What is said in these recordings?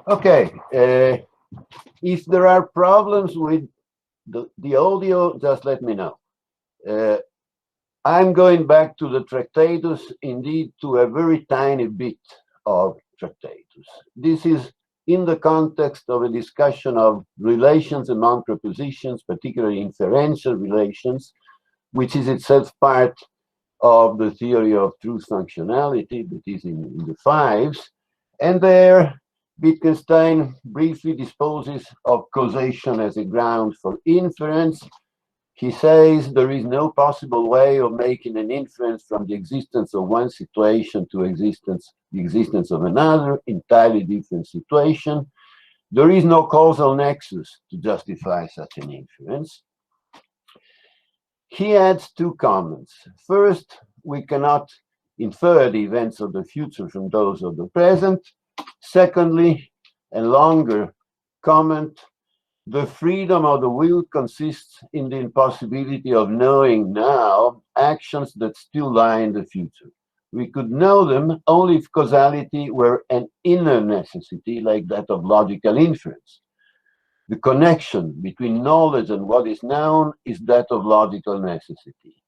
Okay, if there are problems with the audio, just let me know. Uh, I'm going back to the Tractatus, indeed, to a very tiny bit of Tractatus. This is in the context of a discussion of relations among propositions, particularly inferential relations, which is itself part of the theory of truth functionality that is in the fives. And there, Wittgenstein briefly disposes of causation as a ground for inference. He says there is no possible way of making an inference from the existence of one situation to the existence of another, entirely different situation. There is no causal nexus to justify such an inference. He adds two comments. First, we cannot infer the events of the future from those of the present. Secondly, a longer comment, the freedom of the will consists in the impossibility of knowing now actions that still lie in the future. We could know them only if causality were an inner necessity, like that of logical inference. The connection between knowledge and what is known is that of logical necessity.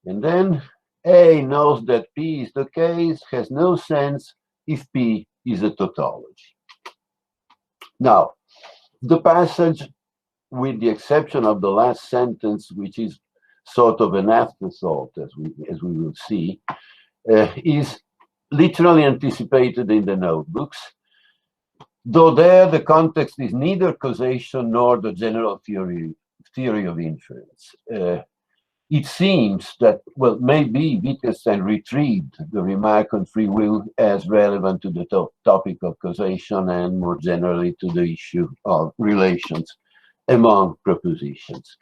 And then A knows that P is the case, has no sense if P is a tautology. Now, the passage, with the exception of the last sentence, which is sort of an afterthought, as we will see, is literally anticipated in the notebooks, though there the context is neither causation nor the general theory of inference. It seems that, well, maybe Wittgenstein retrieved the remark on free will as relevant to the topic of causation and more generally to the issue of relations among propositions.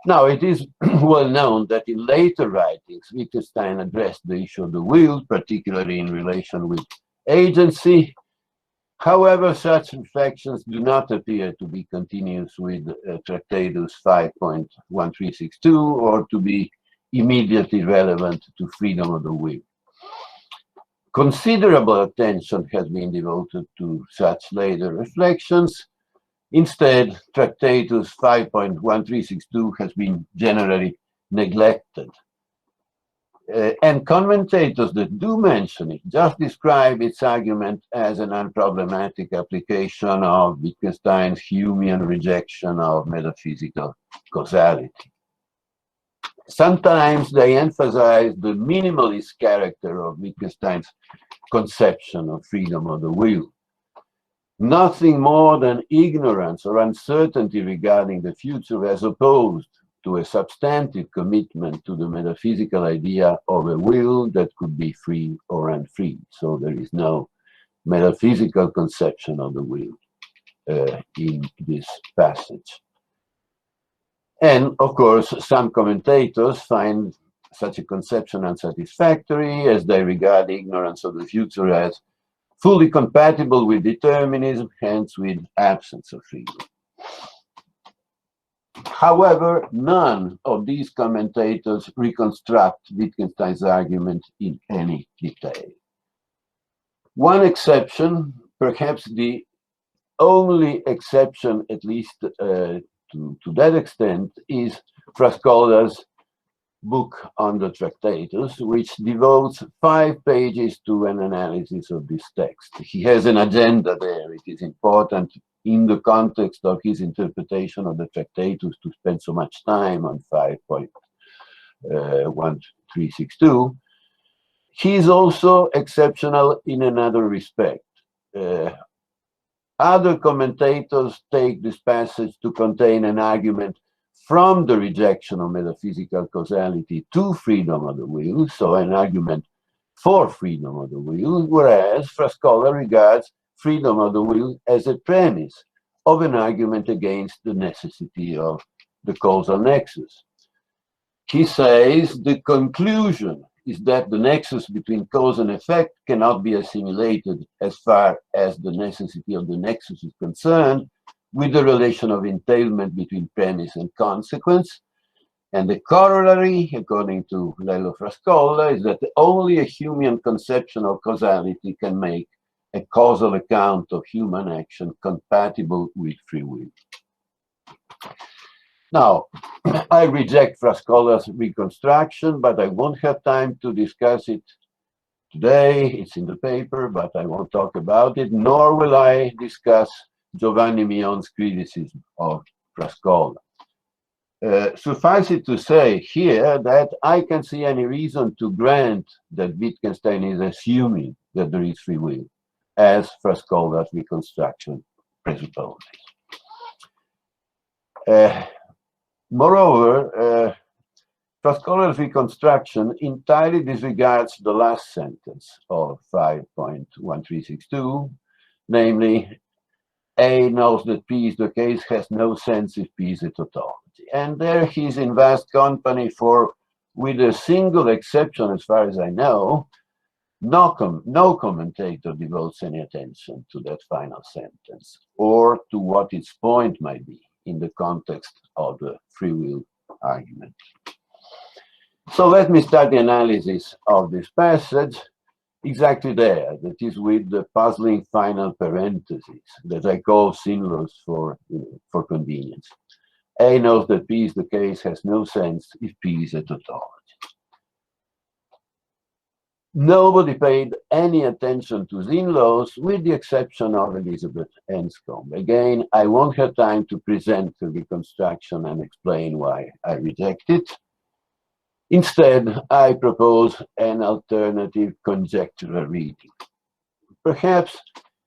Now, it is well known that in later writings, Wittgenstein addressed the issue of the will, particularly in relation with agency. However, such reflections do not appear to be continuous with Tractatus 5.1362 or to be immediately relevant to freedom of the will. Considerable attention has been devoted to such later reflections. Instead, Tractatus 5.1362 has been generally neglected. And commentators that do mention it just describe its argument as an unproblematic application of Wittgenstein's Humean rejection of metaphysical causality. Sometimes they emphasize the minimalist character of Wittgenstein's conception of freedom of the will. Nothing more than ignorance or uncertainty regarding the future as opposed to a substantive commitment to the metaphysical idea of a will that could be free or unfree. So there is no metaphysical conception of the will in this passage. And of course, some commentators find such a conception unsatisfactory as they regard ignorance of the future as fully compatible with determinism, hence with absence of freedom. However, none of these commentators reconstruct Wittgenstein's argument in any detail. One exception, perhaps the only exception, at least to that extent, is Frascola's book on the Tractatus, which devotes 5 pages to an analysis of this text. He has an agenda there. It is important in the context of his interpretation of the Tractatus to spend so much time on 5.1362. He is also exceptional in another respect. Other commentators take this passage to contain an argument from the rejection of metaphysical causality to freedom of the will, so an argument for freedom of the will, whereas Frascola regards freedom of the will as a premise of an argument against the necessity of the causal nexus. He says the conclusion is that the nexus between cause and effect cannot be assimilated as far as the necessity of the nexus is concerned with the relation of entailment between premise and consequence. And the corollary, according to Lello Frascola, is that only a Humean conception of causality can make a causal account of human action compatible with free will. Now, I reject Frascola's reconstruction, but I won't have time to discuss it today. It's in the paper, but I won't talk about it, nor will I discuss Giovanni Mion's criticism of Frascola. Suffice it to say here that I can see any reason to grant that Wittgenstein is assuming that there is free will, as Frascola's reconstruction presupposes. Moreover, Frascola's reconstruction entirely disregards the last sentence of 5.1362, namely, A knows that P is the case, has no sense if P is a tautology. And there he's in vast company, for, with a single exception as far as I know, no commentator devotes any attention to that final sentence or to what its point might be in the context of the free will argument. So let me start the analysis of this passage exactly there, that is with the puzzling final parentheses that I call sinless for convenience. A knows that P is the case, has no sense if P is a tautology. Nobody paid any attention to Zinlos, with the exception of Elizabeth Enscombe. Again, I won't have time to present the reconstruction and explain why I reject it. Instead, I propose an alternative conjectural reading. Perhaps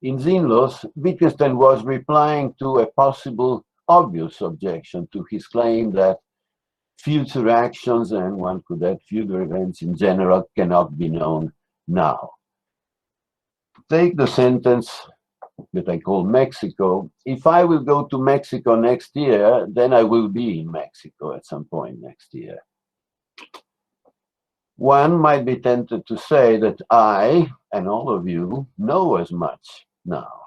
in Zinlos, Wittgenstein was replying to a possible obvious objection to his claim that future actions, and one could add future events in general, cannot be known now. Take the sentence that I call Mexico. If I will go to Mexico next year, then I will be in Mexico at some point next year. One might be tempted to say that I, and all of you, know as much now.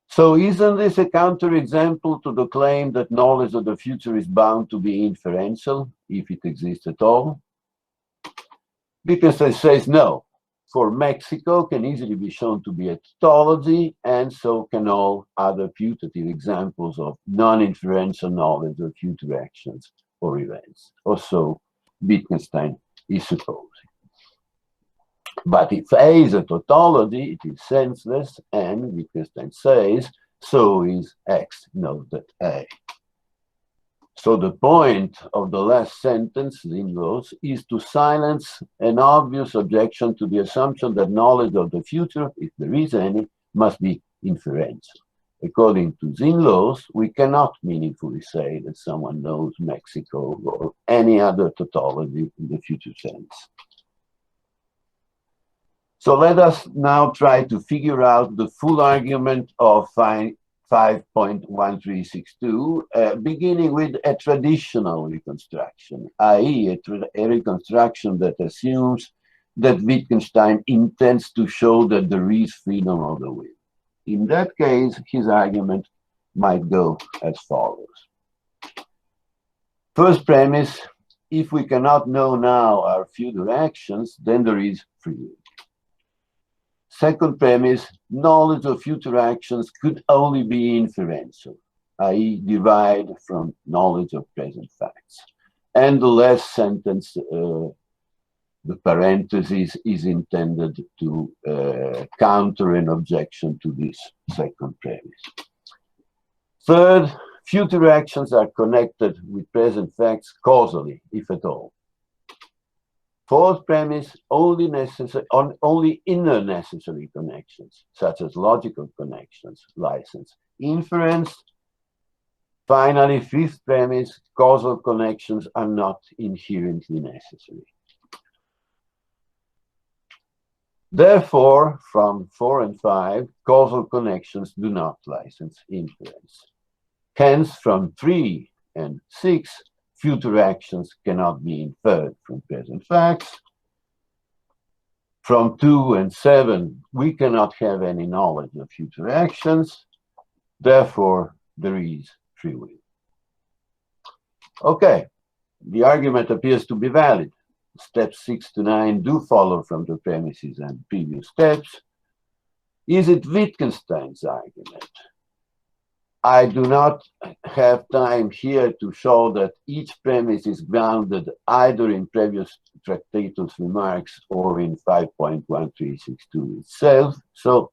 So isn't this a counterexample to the claim that knowledge of the future is bound to be inferential, if it exists at all? Wittgenstein says no, for Mexico can easily be shown to be a tautology, and so can all other putative examples of non-inferential knowledge of future actions or events, or so Wittgenstein is supposing. But if A is a tautology, it is senseless, and Wittgenstein says, so is X, note that A. So the point of the last sentence in those is to silence an obvious objection to the assumption that knowledge of the future, if there is any, must be inferential. According to Zinlos, we cannot meaningfully say that someone knows Mexico or any other tautology in the future sense. So let us now try to figure out the full argument of 5.1362, beginning with a traditional reconstruction, i.e. a reconstruction that assumes that Wittgenstein intends to show that there is freedom of the will. In that case, his argument might go as follows. First premise, if we cannot know now our future actions, then there is free will. Second premise, knowledge of future actions could only be inferential, i.e. derived from knowledge of present facts. And the last sentence, the parenthesis, is intended to counter an objection to this second premise. Third, future actions are connected with present facts causally, if at all. Fourth premise, only inner necessary connections, such as logical connections, license inference. Finally, fifth premise, causal connections are not inherently necessary. Therefore, from 4 and 5, causal connections do not license inference. Hence, from 3 and 6, future actions cannot be inferred from present facts. From 2 and 7, we cannot have any knowledge of future actions. Therefore, there is free will. Okay, the argument appears to be valid. Steps 6 to 9 do follow from the premises and previous steps. Is it Wittgenstein's argument? I do not have time here to show that each premise is grounded either in previous Tractatus remarks or in 5.1362 itself. So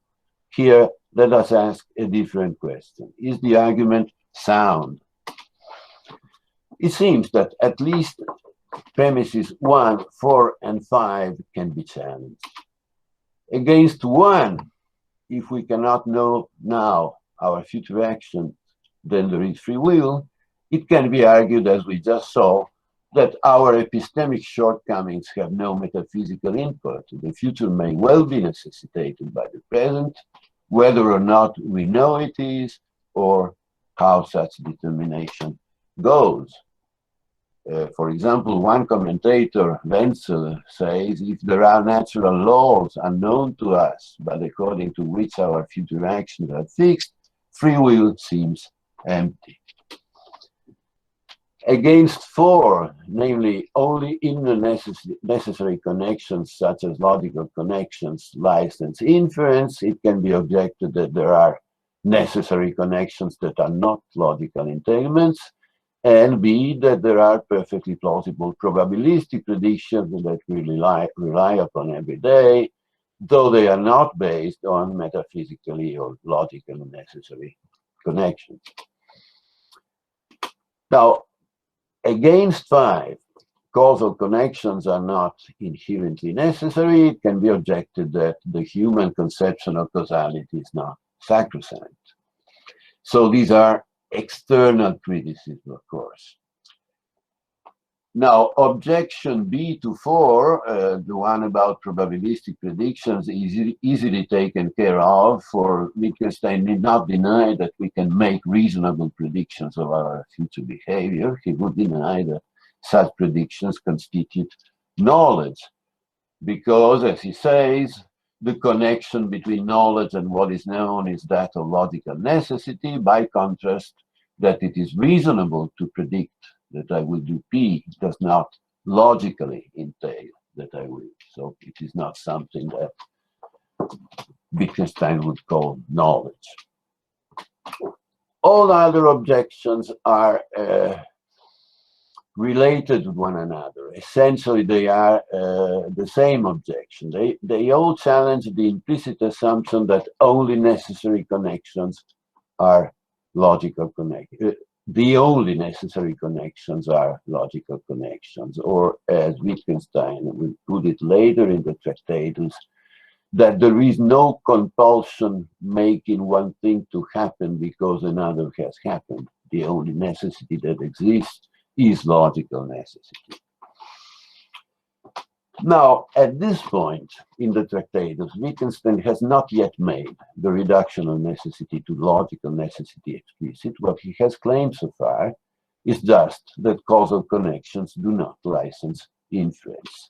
here, let us ask a different question. Is the argument sound? It seems that at least premises 1, 4, and 5 can be challenged. Against 1, if we cannot know now our future action, then there is free will, it can be argued, as we just saw, that our epistemic shortcomings have no metaphysical input. The future may well be necessitated by the present, whether or not we know it is, or how such determination goes. For example, one commentator, Wenzel, says, if there are natural laws unknown to us, but according to which our future actions are fixed, free will seems empty. Against 4, namely only inner necessary connections such as logical connections, license, inference, it can be objected that there are necessary connections that are not logical entanglements, and B, that there are perfectly plausible probabilistic predictions that we rely upon every day, though they are not based on metaphysically or logically necessary connections. Now, against 5, causal connections are not inherently necessary. It can be objected that the human conception of causality is not sacrosanct. So these are external criticism, of course. Now, objection B to 4, the one about probabilistic predictions, is easily taken care of, for Wittgenstein did not deny that we can make reasonable predictions of our future behavior. He would deny that such predictions constitute knowledge, because, as he says, the connection between knowledge and what is known is that of logical necessity. By contrast, that it is reasonable to predict that I will do P does not logically entail that I will. So it is not something that Wittgenstein would call knowledge. All other objections are related to one another. Essentially, they are the same objection. They all challenge the implicit assumption that only necessary connections are logical connections. The only necessary connections are logical connections, or as Wittgenstein will put it later in the Tractatus, that there is no compulsion making one thing to happen because another has happened. The only necessity that exists is logical necessity. Now, at this point in the Tractatus, Wittgenstein has not yet made the reduction of necessity to logical necessity explicit. What he has claimed so far is just that causal connections do not license inference.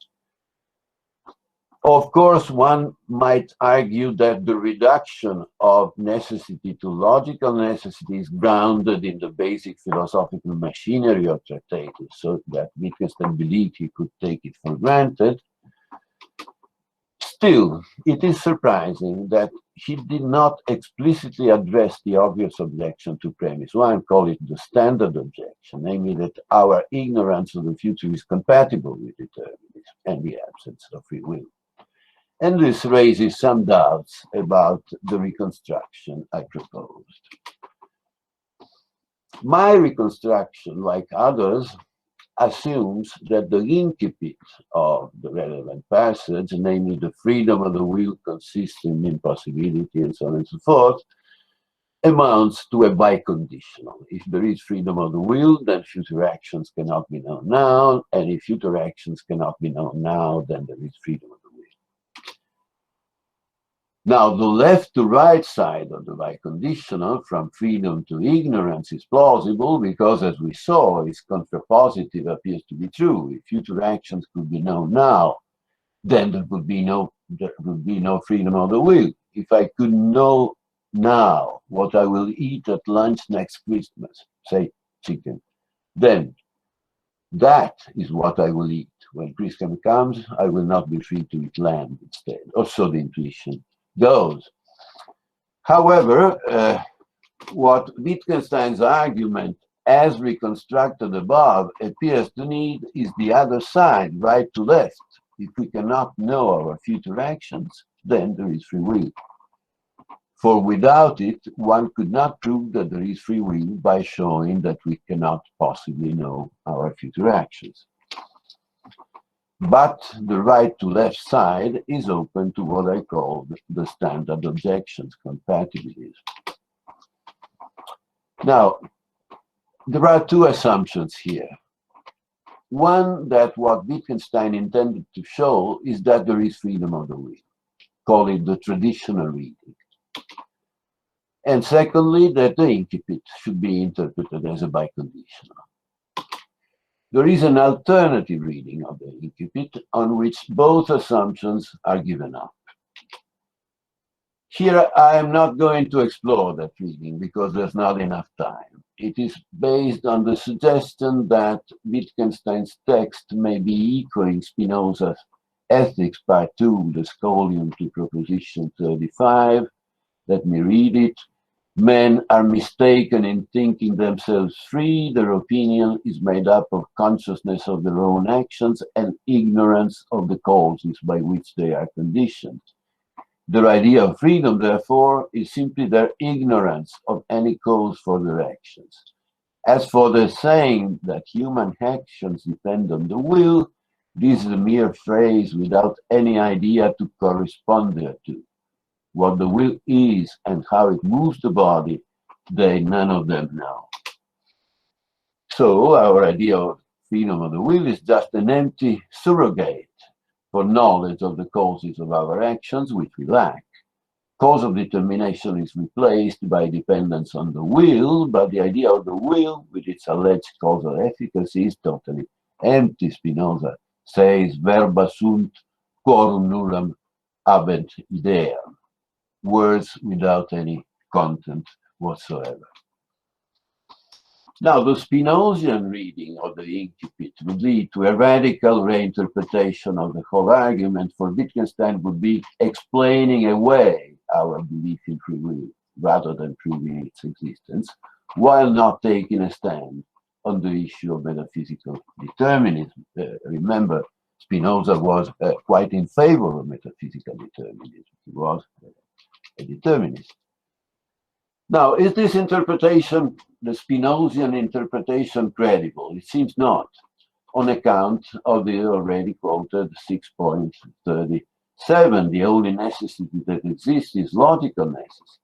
Of course, one might argue that the reduction of necessity to logical necessity is grounded in the basic philosophical machinery of Tractatus, so that Wittgenstein believed he could take it for granted. Still, it is surprising that he did not explicitly address the obvious objection to premise 1, call it the standard objection, namely that our ignorance of the future is compatible with determinism and the absence of free will. And this raises some doubts about the reconstruction I proposed. My reconstruction, like others, assumes that the incipit of the relevant passage, namely the freedom of the will consisting in impossibility and so on and so forth, amounts to a biconditional. If there is freedom of the will, then future actions cannot be known now, and if future actions cannot be known now, then there is freedom of the will. Now, the left to right side of the biconditional, from freedom to ignorance, is plausible because, as we saw, its contrapositive appears to be true. If future actions could be known now, then there would be no freedom of the will. If I could know now what I will eat at lunch next Christmas, say chicken, then that is what I will eat. When Christmas comes, I will not be free to eat lamb instead, or so the intuition goes. However, what Wittgenstein's argument, as reconstructed above, appears to need is the other side, right to left. If we cannot know our future actions, then there is free will. For without it, one could not prove that there is free will by showing that we cannot possibly know our future actions. But the right to left side is open to what I call the standard objections, compatibilism. Now, there are two assumptions here. One, that what Wittgenstein intended to show is that there is freedom of the will. Call it the traditional reading. And secondly, that the incipit should be interpreted as a biconditional. There is an alternative reading of the incipit on which both assumptions are given up. Here, I am not going to explore that reading because there's not enough time. It is based on the suggestion that Wittgenstein's text may be echoing Spinoza's Ethics, Part 2, the scholium to Proposition 35. Let me read it. Men are mistaken in thinking themselves free. Their opinion is made up of consciousness of their own actions and ignorance of the causes by which they are conditioned. Their idea of freedom, therefore, is simply their ignorance of any cause for their actions. As for the saying that human actions depend on the will, this is a mere phrase without any idea to correspond thereto. What the will is and how it moves the body, they none of them know. So our idea of freedom of the will is just an empty surrogate for knowledge of the causes of our actions, which we lack. Cause of determination is replaced by dependence on the will, but the idea of the will, with its alleged causal efficacy, is totally empty. Spinoza says, verba sunt quorum nullam habent ideam. Words without any content whatsoever. Now, the Spinozian reading of the incipit would lead to a radical reinterpretation of the whole argument. For Wittgenstein would be explaining away our belief in free will rather than proving its existence, while not taking a stand on the issue of metaphysical determinism. Remember, Spinoza was quite in favor of metaphysical determinism. He was a determinist. Now, is this interpretation, the Spinozian interpretation, credible? It seems not, on account of the already quoted 6.37. The only necessity that exists is logical necessity.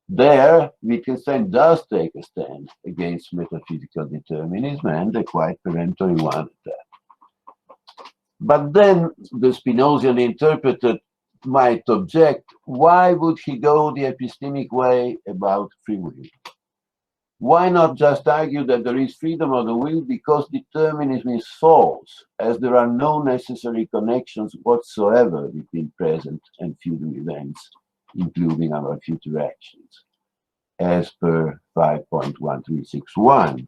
There, Wittgenstein does take a stand against metaphysical determinism, and a quite peremptory one at that. But then the Spinozian interpreter might object, why would he go the epistemic way about free will? Why not just argue that there is freedom of the will because determinism is false, as there are no necessary connections whatsoever between present and future events, including our future actions, as per 5.1361.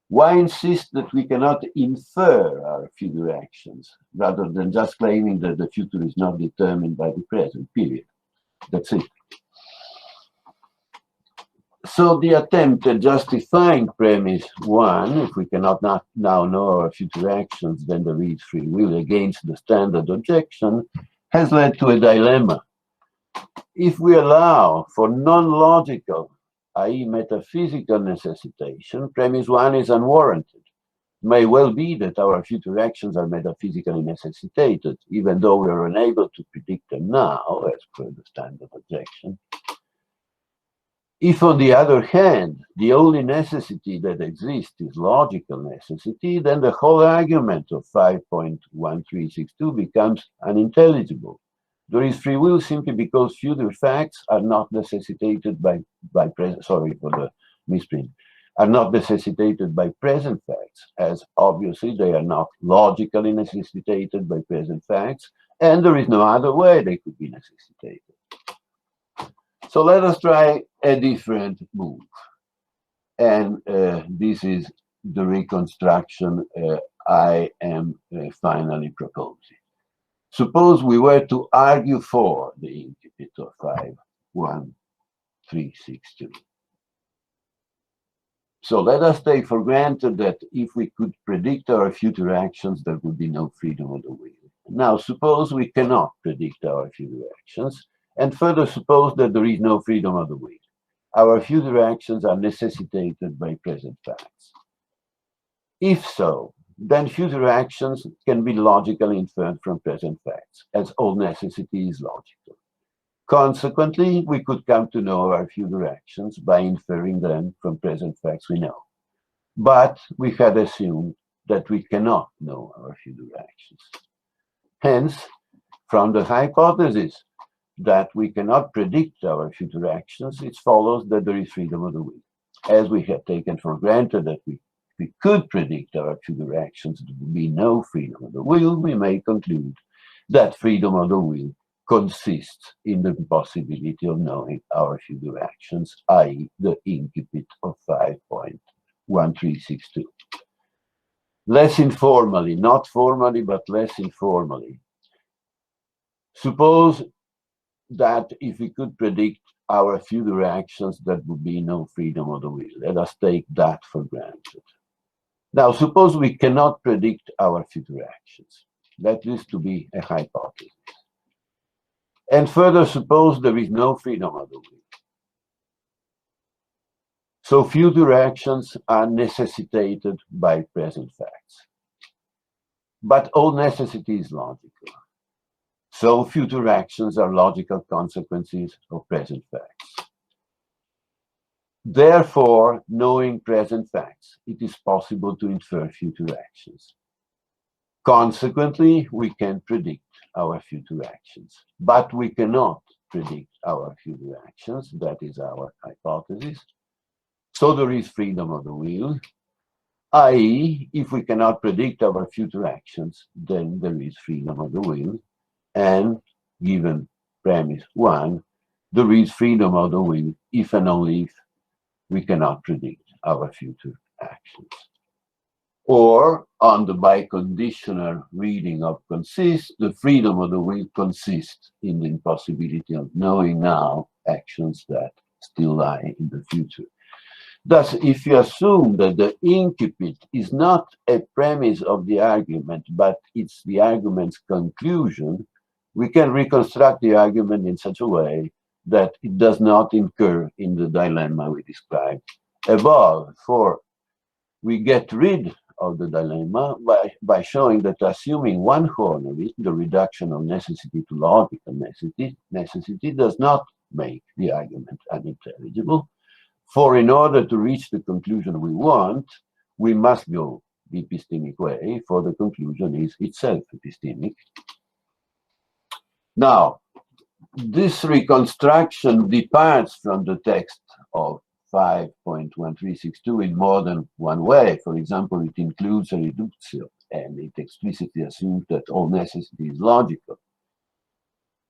Why insist that we cannot infer our future actions, rather than just claiming that the future is not determined by the present, period? That's it. So the attempt at justifying premise 1, if we cannot now know our future actions, then there is free will, against the standard objection, has led to a dilemma. If we allow for non-logical, i.e. metaphysical necessitation, premise 1 is unwarranted. It may well be that our future actions are metaphysically necessitated, even though we are unable to predict them now, as per the standard objection. If, on the other hand, the only necessity that exists is logical necessity, then the whole argument of 5.1362 becomes unintelligible. There is free will simply because future facts are not necessitated by present, sorry for the misprint, are not necessitated by present facts, as obviously they are not logically necessitated by present facts, and there is no other way they could be necessitated. So let us try a different move. And this is the reconstruction I am finally proposing. Suppose we were to argue for the incipit of 5.1.3.6.2. So let us take for granted that if we could predict our future actions, there would be no freedom of the will. Now, suppose we cannot predict our future actions, and further suppose that there is no freedom of the will. Our future actions are necessitated by present facts. If so, then future actions can be logically inferred from present facts, as all necessity is logical. Consequently, we could come to know our future actions by inferring them from present facts we know. But we had assumed that we cannot know our future actions. Hence, from the hypothesis that we cannot predict our future actions, it follows that there is freedom of the will. As we had taken for granted that we could predict our future actions, there would be no freedom of the will, we may conclude that freedom of the will consists in the possibility of knowing our future actions, i.e. the incipit of 5.1362. Less informally, not formally, but less informally, suppose that if we could predict our future actions, there would be no freedom of the will. Let us take that for granted. Now, suppose we cannot predict our future actions. Let this to be a hypothesis. And further, suppose there is no freedom of the will. So future actions are necessitated by present facts. But all necessity is logical. So future actions are logical consequences of present facts. Therefore, knowing present facts, it is possible to infer future actions. Consequently, we can predict our future actions, but we cannot predict our future actions. That is our hypothesis. So there is freedom of the will, i.e., if we cannot predict our future actions, then there is freedom of the will. And given premise 1, there is freedom of the will if and only if we cannot predict our future actions. Or, on the biconditional reading of consist, the freedom of the will consists in the impossibility of knowing now actions that still lie in the future. Thus, if you assume that the incipit is not a premise of the argument, but it's the argument's conclusion, we can reconstruct the argument in such a way that it does not incur in the dilemma we described above. For we get rid of the dilemma by showing that assuming one horn of it, the reduction of necessity to logical necessity does not make the argument unintelligible. For in order to reach the conclusion we want, we must go the epistemic way, for the conclusion is itself epistemic. Now, this reconstruction departs from the text of 5.1362 in more than one way. For example, it includes a reductio, and it explicitly assumes that all necessity is logical.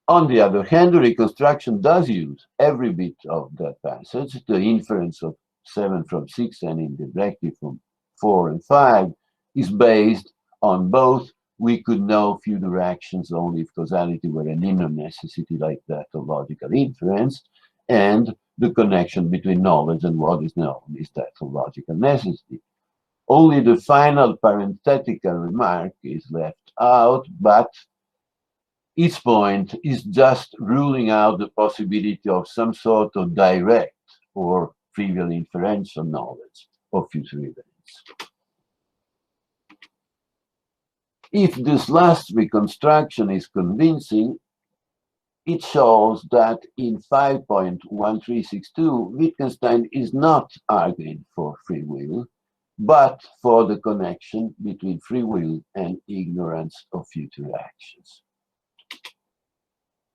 On the other hand, the reconstruction does use every bit of that passage. The inference of 7 from 6 and in the directive from 4 and 5 is based on both we could know future actions only if causality were an inner necessity like that of logical inference, and the connection between knowledge and what is known is that of logical necessity. Only the final parenthetical remark is left out, but its point is just ruling out the possibility of some sort of direct or trivial inferential knowledge of future events. If this last reconstruction is convincing, it shows that in 5.1362, Wittgenstein is not arguing for free will, but for the connection between free will and ignorance of future actions.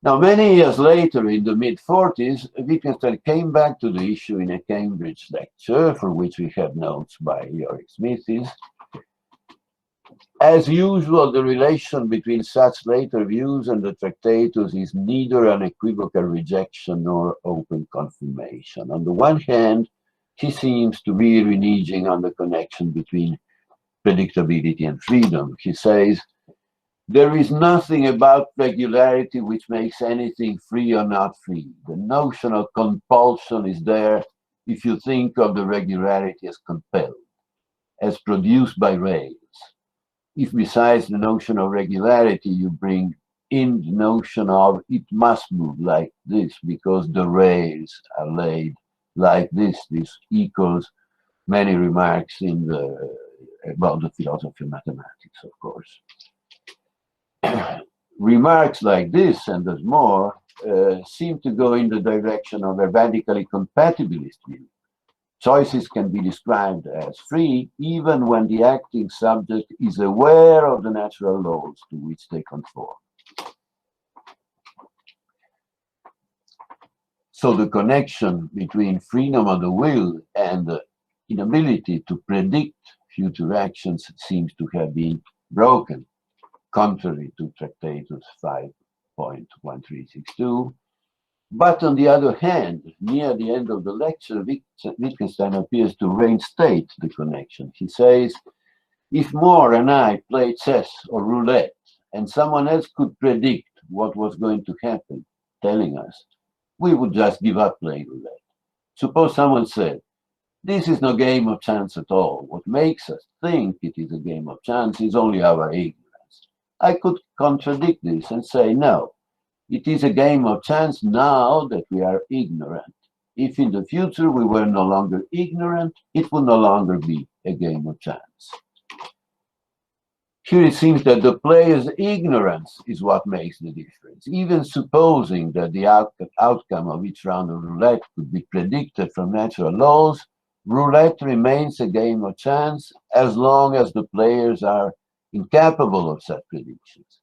Now, many years later, in the mid-40s, Wittgenstein came back to the issue in a Cambridge lecture, for which we have notes by Yorick Smithies. As usual, the relation between such later views and the Tractatus is neither an equivocal rejection nor open confirmation. On the one hand, he seems to be reneging on the connection between predictability and freedom. He says, There is nothing about regularity which makes anything free or not free. The notion of compulsion is there if you think of the regularity as compelled, as produced by rails. If besides the notion of regularity you bring in the notion of it must move like this because the rails are laid like this equals many remarks in about the philosophy of mathematics, of course. Remarks like this, and there's more, seem to go in the direction of a radically compatibilist view. Choices can be described as free even when the acting subject is aware of the natural laws to which they conform. So the connection between freedom of the will and the inability to predict future actions seems to have been broken, contrary to Tractatus 5.1362. But on the other hand, near the end of the lecture, Wittgenstein appears to reinstate the connection. He says, if Moore and I played chess or roulette, and someone else could predict what was going to happen, telling us, we would just give up playing roulette. Suppose someone said, this is no game of chance at all. What makes us think it is a game of chance is only our ignorance. I could contradict this and say, no, it is a game of chance now that we are ignorant. If in the future we were no longer ignorant, it would no longer be a game of chance. Here it seems that the player's ignorance is what makes the difference. Even supposing that the outcome of each round of roulette could be predicted from natural laws, roulette remains a game of chance as long as the players are incapable of such predictions.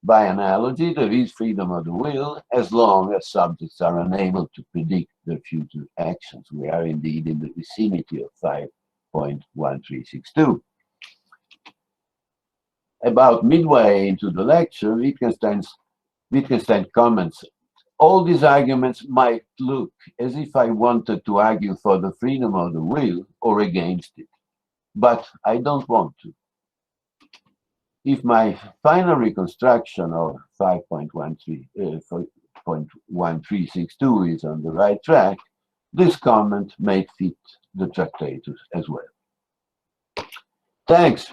By analogy, there is freedom of the will as long as subjects are unable to predict their future actions. We are indeed in the vicinity of 5.1362. About midway into the lecture, Wittgenstein comments, all these arguments might look as if I wanted to argue for the freedom of the will or against it, but I don't want to. If my final reconstruction of 5.1362 is on the right track, this comment may fit the Tractatus as well. Thanks.